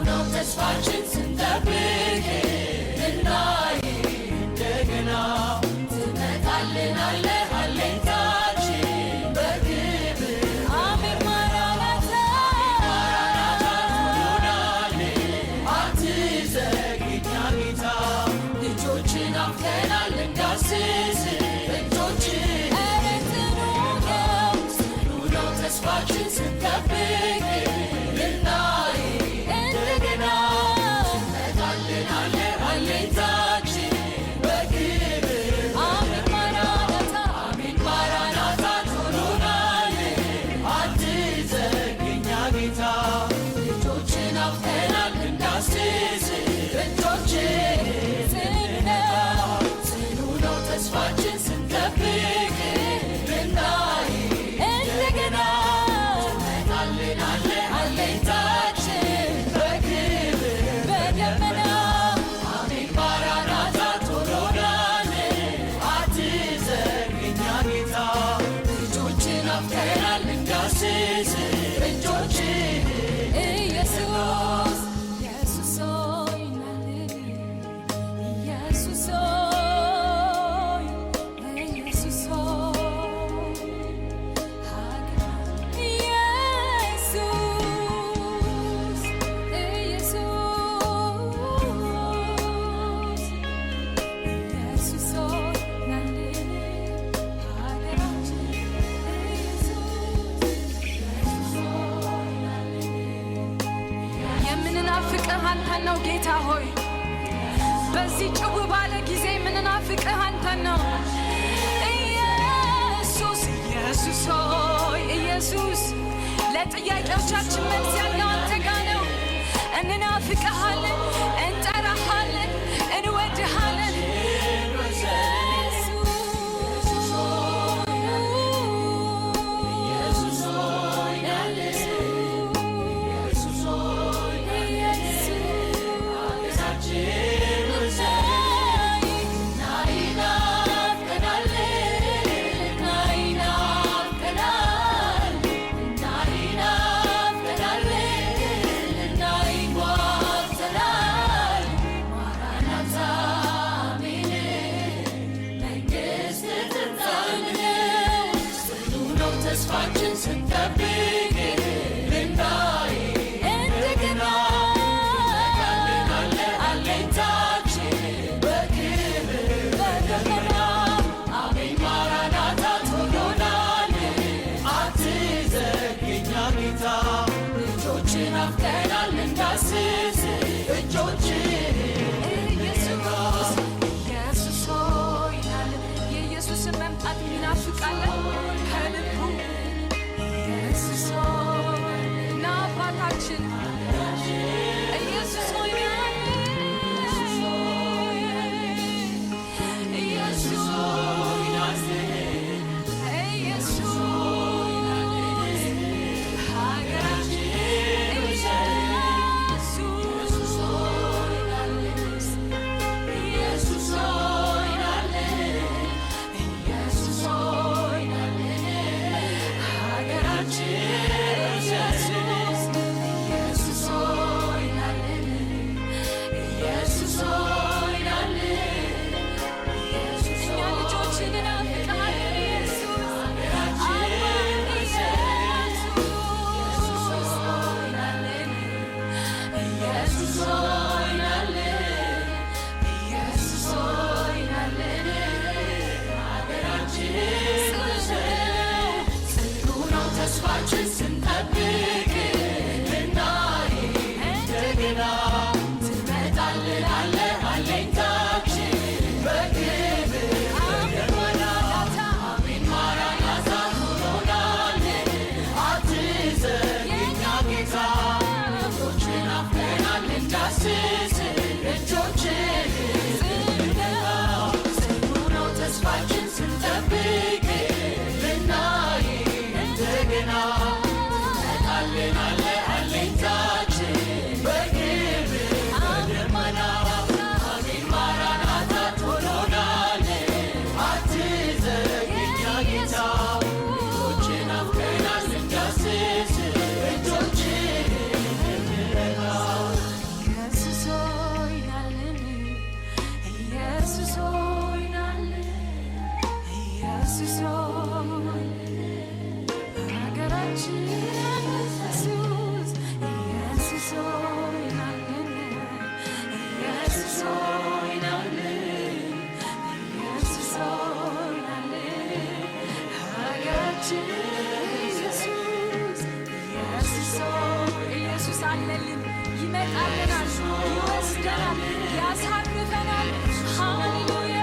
ነው ተስፋችን ስንጠብቅ ልናይ እንደገና ትመጣልናለህ አለኝታችን በክብር አሜን ማራናታ ትሆናለህ አትዘግይኛ ጌታ ልጆችን አፍቀናል እንዳስስ እጆችን ጽኑ ነው ተስፋችን ስንጠብቅ ልናይ እንደገና ትመጣልናለህ አለኝታችን በክብር አሜን ማራናታ ትሆናለህ አትዘግይኛ ጌታ ልጆችን አፍቀናል እንዳስስ እጆችን ጽኑ ነው ተስፋችን ስንጠብቅ ልናይ እንደገና ትመጣልናለህ አለኝታችን በክብር በደመና አሜን ማራናታ ትሆናለህ አትዘግይኛ ጌታ ልጆችን አፍቀናል እንዳስስ እጆችን ኢየሱስ ኢየሱስ ሆይ ናልን ኢየሱስ ሆይ ኢየሱስ ሆይ ኢየሱስ ሆይ ናልን ሀገራችን የምንናፍቅህ አንተን ነው ጌታ ሆይ በዚህ ጭው ባለ ጊዜ የምንናፍቅህ አንተን ነው ኢየሱስ ኢየሱስ ሆይ ኢየሱስ ለጥያቄዎቻችን መልስ ያለው አንተ ጋር ነው እንናፍቅሃለን እንጠራሃለን እንወድሃለን ይመጣልናል፣ ይወስደናል፣ ያሳርፈናል። ሃሌሉያ